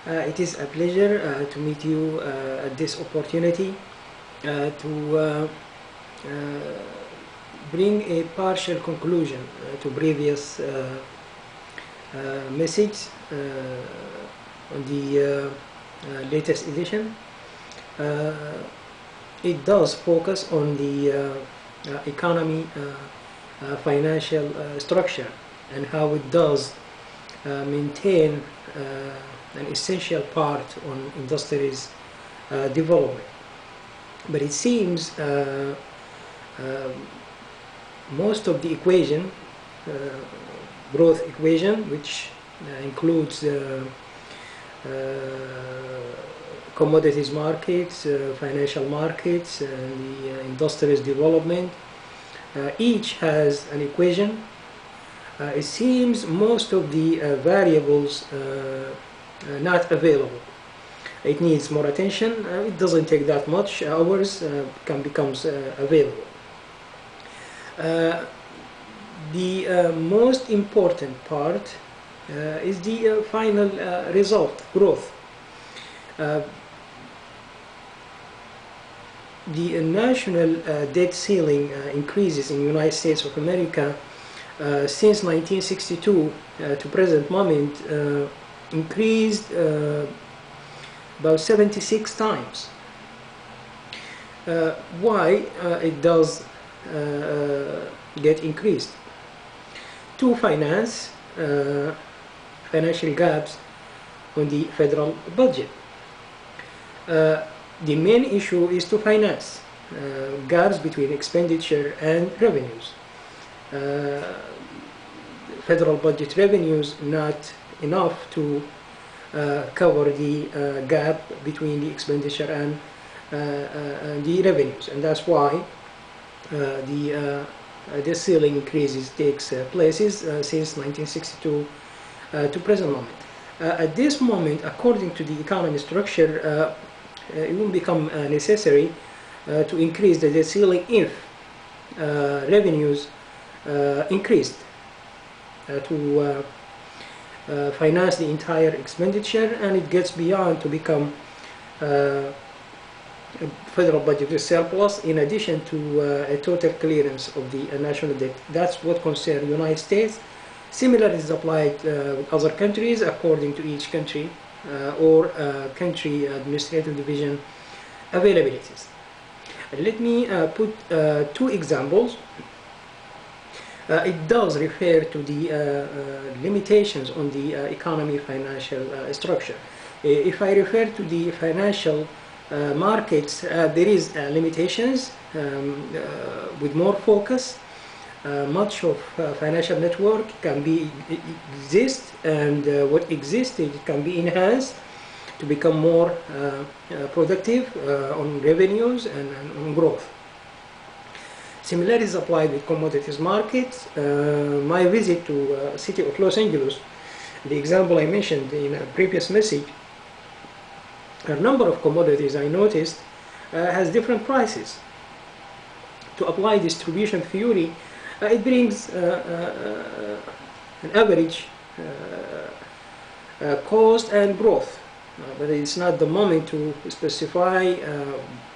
It is a pleasure to meet you at this opportunity to bring a partial conclusion to previous message on the latest edition. It does focus on the economy, financial structure, and how it does maintain an essential part on industries development. But it seems most of the equation, growth equation, which includes commodities markets, financial markets, and the industries development, each has an equation. It seems most of the variables not available. It needs more attention. It doesn't take that much hours, becomes available. The most important part is the final result, growth. The national debt ceiling increases in the United States of America since 1962 to present moment increased about 76 times. Why it does get increased? To finance financial gaps on the federal budget. The main issue is to finance gaps between expenditure and revenues. Federal budget revenues not enough to cover the gap between the expenditure and the revenues, and that's why the ceiling increases takes places since 1962 to present moment. At this moment, according to the economy structure, it will become necessary to increase the debt ceiling if revenues increased to finance the entire expenditure, and it gets beyond to become federal budget surplus in addition to a total clearance of the national debt. That's what concerns the United States. Similar is applied with other countries according to each country or country administrative division availabilities. Let me put two examples. It does refer to the limitations on the economy financial structure. If I refer to the financial markets, there is limitations with more focus. Much of financial network can be exist, and what existed can be enhanced to become more productive on revenues and on growth. Similar is applied with commodities markets. My visit to city of Los Angeles, the example I mentioned in a previous message, a number of commodities I noticed has different prices. To apply distribution theory, it brings an average cost and growth, but it's not the moment to specify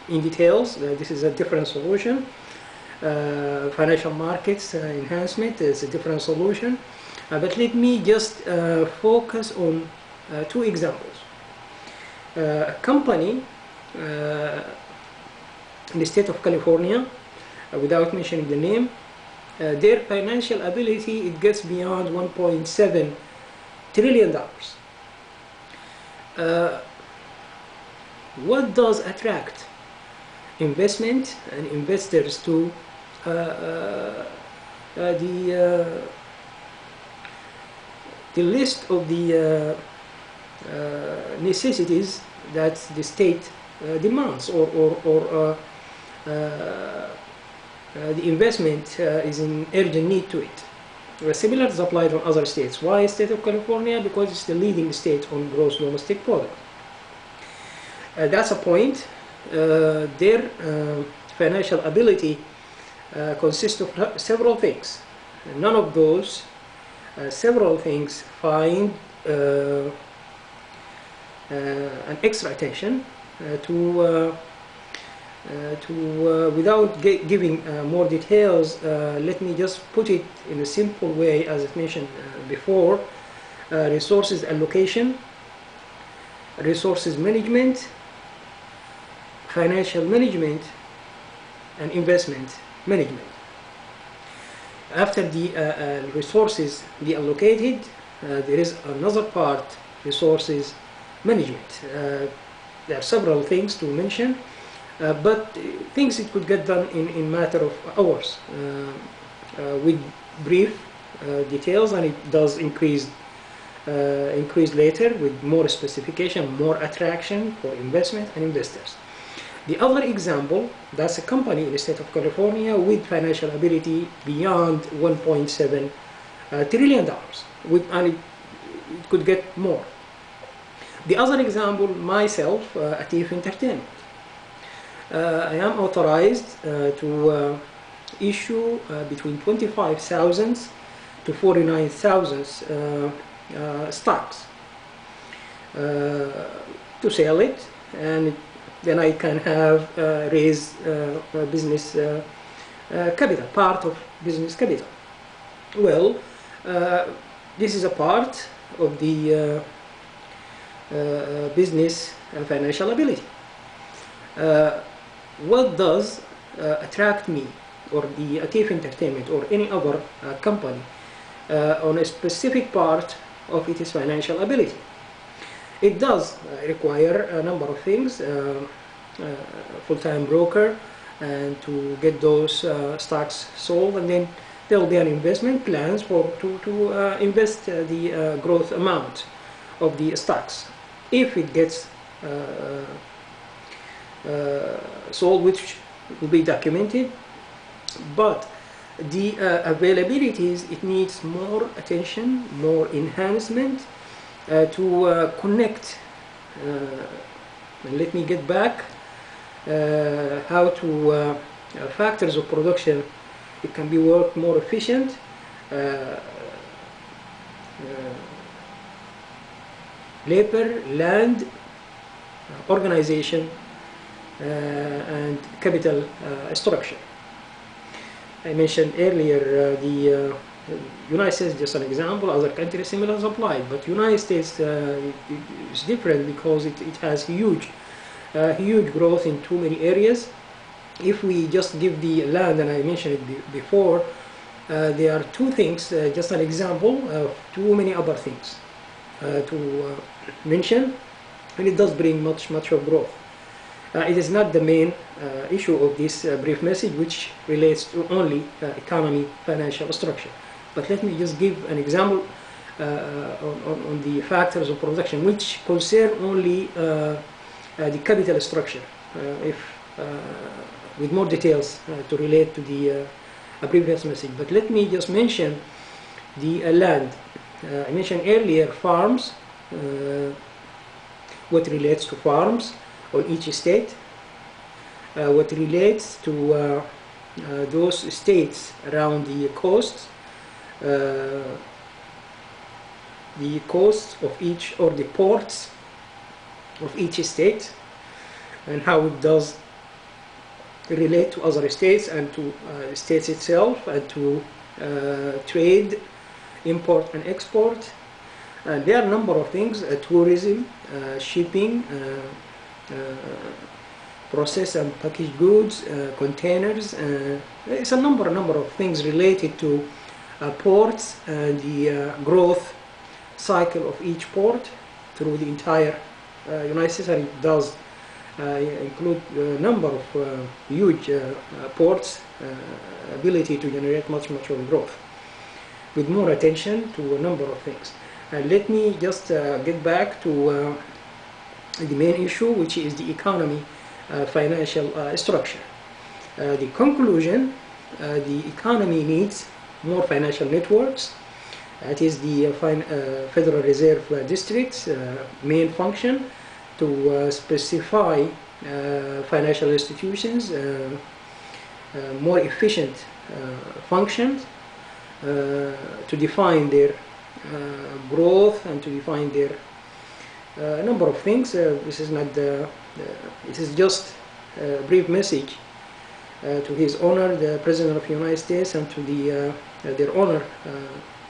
in details. This is a different solution. Financial markets enhancement is a different solution, but let me just focus on two examples. A company in the state of California, without mentioning the name, their financial ability, it gets beyond $1.7 trillion. What does attract investment and investors to the list of the necessities that the state demands, or the investment is in urgent need to it. Similar is applied on other states. Why state of California? Because it's the leading state on gross domestic product. That's a point. Their financial ability consists of several things. None of those several things find an extra attention without giving more details, let me just put it in a simple way, as I mentioned before: resources allocation, resources management, financial management, and investment management. After the resources be allocated, there is another part, resources management. There are several things to mention, but things it could get done in matter of hours with brief details, and it does increase later with more specification, more attraction for investment and investors. The other example, that's a company in the state of California with financial ability beyond $1.7 trillion, and it could get more. The other example, myself, Atif Entertainment. I am authorized to issue between 25,000 to 49,000 stocks to sell it, and then I can have raise business capital, part of business capital. Well, this is a part of the business and financial ability. What does attract me or the Atif Entertainment or any other company on a specific part of its financial ability? It does require a number of things, full-time broker, and to get those stocks sold, and then there will be an investment plans to invest the growth amount of the stocks. If it gets sold, which will be documented, but the availabilities, it needs more attention, more enhancement to connect. And let me get back how to factors of production. It can be worked more efficient. Labor, land, organization, and capital structure. I mentioned earlier the United States, just an example. Other countries similar applied, but United States is different because it has huge growth in too many areas. If we just give the land, and I mentioned it before, there are two things, just an example of too many other things to mention, and it does bring much of growth. It is not the main issue of this brief message, which relates to only economy, financial structure. But let me just give an example on the factors of production, which concern only the capital structure, with more details to relate to the previous message. But let me just mention the land. I mentioned earlier farms, what relates to farms on each state, what relates to those states around the coast, the coast of each, or the ports of each state, and how it does relate to other states and to states itself, and to trade, import and export. And there are a number of things, tourism, shipping, processed and packaged goods, containers. It's a number of things related to ports and the growth cycle of each port through the entire United States, and it does include a number of huge ports, ability to generate much of growth, with more attention to a number of things. And let me just get back to the main issue, which is the economy, financial structure. The conclusion, the economy needs more financial networks. That is the Federal Reserve district's main function, to specify financial institutions, more efficient functions, to define their growth and to define their a number of things. This is not this is just a brief message to His Honor the President of the United States and to their honor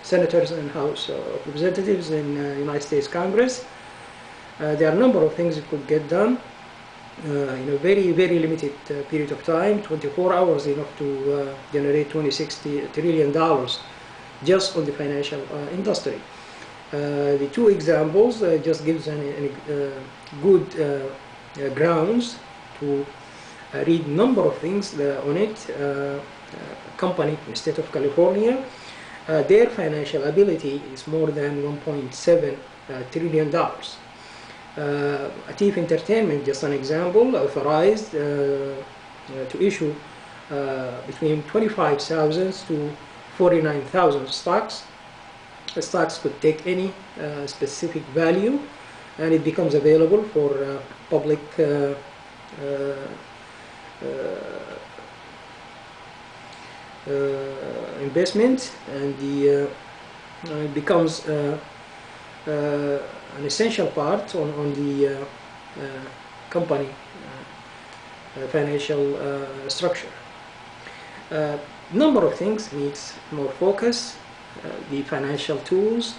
senators and House of Representatives in United States Congress. There are a number of things that could get done in a very, very limited period of time. 24 hours enough to generate $26 trillion just on the financial industry. The two examples just gives good grounds to read number of things on it. Company in the state of California, their financial ability is more than $1.7 trillion. Atif Entertainment, just an example, authorized to issue between 25,000 to 49,000 stocks. The stocks could take any specific value, and it becomes available for public investment, and it becomes an essential part on the company financial structure. Number of things needs more focus. The financial tools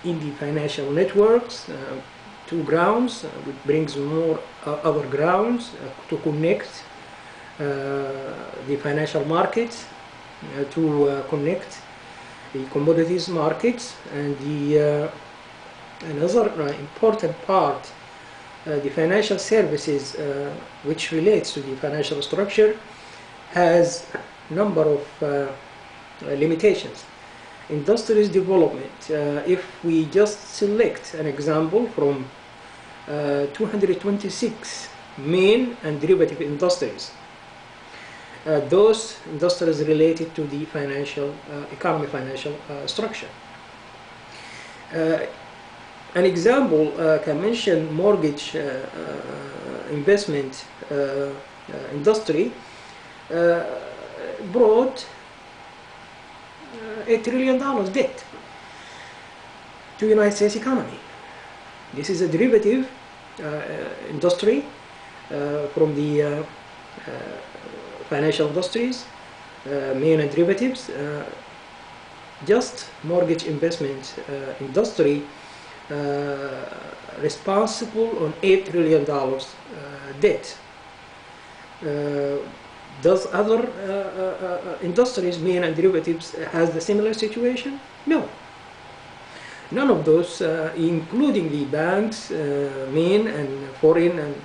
in the financial networks, two grounds, which brings more other grounds to connect the financial markets, to connect the commodities markets, and the another important part, the financial services, which relates to the financial structure, has number of limitations. Industries development, if we just select an example from 226 main and derivative industries, those industries related to the financial economy, financial structure. An example can mention mortgage investment industry brought $8 trillion debt to the United States economy. This is a derivative industry from the financial industries, main and derivatives. Just mortgage investment industry responsible on $8 trillion debt. Does other industries, main and derivatives, has the similar situation? No. None of those, including the banks, main and foreign and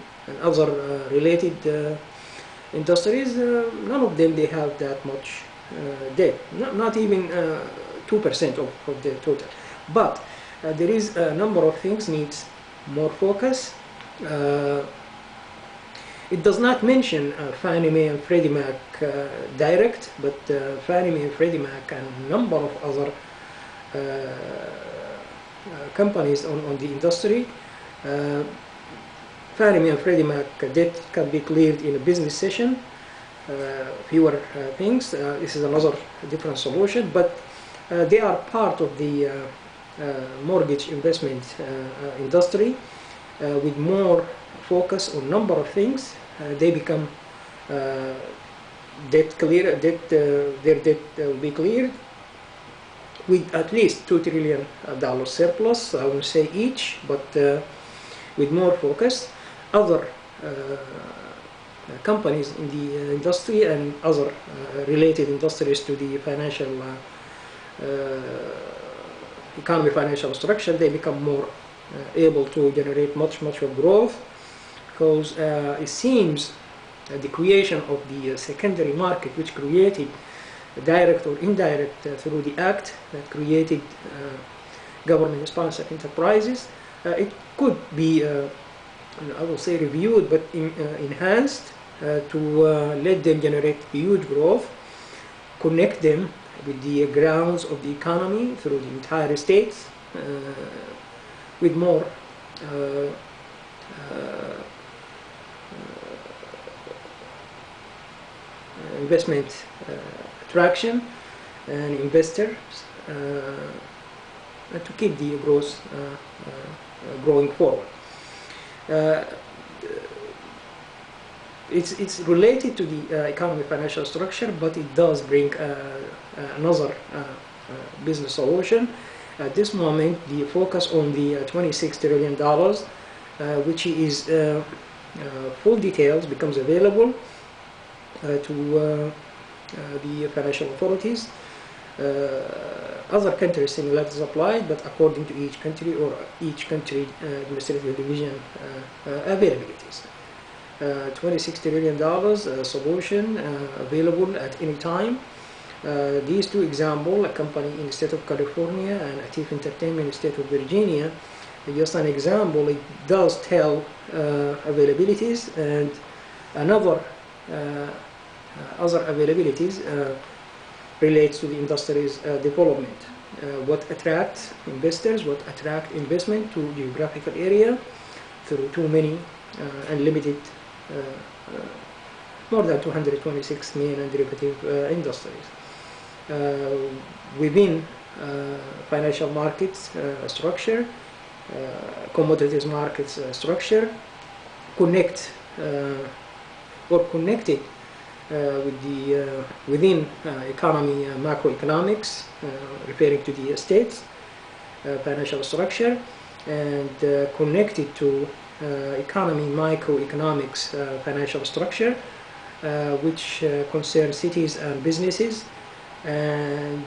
other related industries, none of them they have that much debt. Not even 2% of the total. But there is a number of things needs more focus. It does not mention Fannie Mae and Freddie Mac direct, but Fannie Mae and Freddie Mac and a number of other companies on the industry. Fannie Mae and Freddie Mac debt can be cleared in a business session. Fewer things. This is another different solution, but they are part of the mortgage investment industry with more focus on number of things. They become debt clear. Their debt will be cleared with at least $2 trillion surplus. I won't say each, but with more focus. Other companies in the industry and other related industries to the financial economy, financial structure, they become more able to generate much of growth, because it seems the creation of the secondary market, which created direct or indirect through the act that created government-sponsored enterprises, it could be I will say reviewed, but enhanced to let them generate huge growth, connect them with the grounds of the economy through the entire states, with more investment attraction and investors, to keep the growth growing forward. It's related to the economy financial structure, but it does bring another business solution. At this moment, the focus on the $26 trillion, which is full details becomes available to the financial authorities. Other countries similar is applied, but according to each country or each country administrative division availabilities. $26 trillion solution available at any time. These two examples, a company in the state of California and Atif Entertainment in the state of Virginia, just an example. It does tell availabilities, and another other availabilities relates to the industry's development. What attracts investors, what attract investment to geographical area through too many unlimited more than 226 main and derivative industries. Within financial markets structure, commodities markets structure, connect or connected with the within economy macroeconomics, referring to the states financial structure, and connected to economy microeconomics financial structure, which concerns cities and businesses. And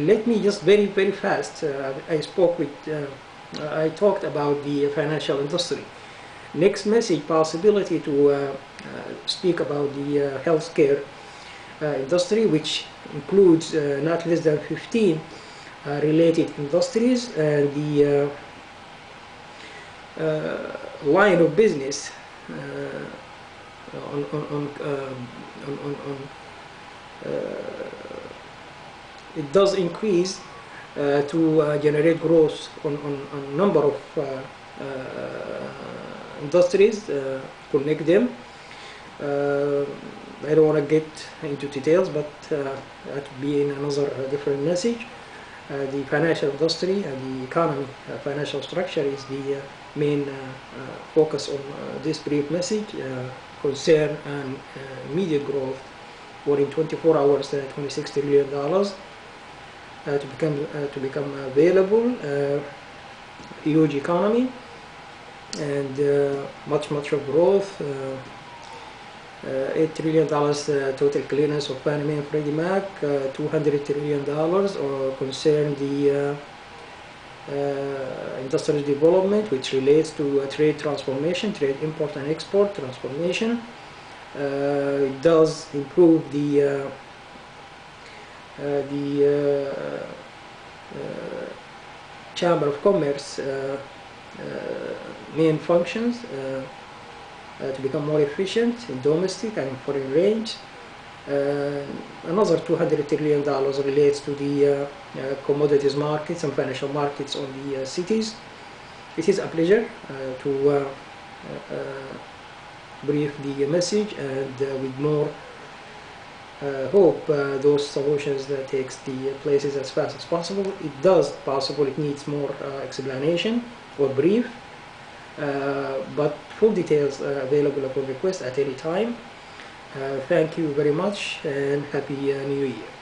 let me just very fast. I talked about the financial industry. Next message, possibility to speak about the healthcare industry, which includes not less than 15 related industries, and the line of business it does increase to generate growth on number of industries, connect them. I don't want to get into details, but that would be in another different message. The financial industry and the economy financial structure is the main focus on this brief message. Concern and immediate growth, or in 24 hours $26 trillion to become available. Huge economy and much of growth. $8 trillion total clearance of Fannie Mae and Freddie Mac. $200 trillion concern the industrial development, which relates to trade transformation, trade import and export transformation. It does improve the Chamber of Commerce main functions to become more efficient in domestic and foreign range. Another $200 trillion relates to the commodities markets and financial markets on the cities. It is a pleasure to brief the message, and with more hope those solutions that takes the places as fast as possible. It does possible, it needs more explanation or brief, but full details available upon request at any time. Thank you very much, and Happy New Year.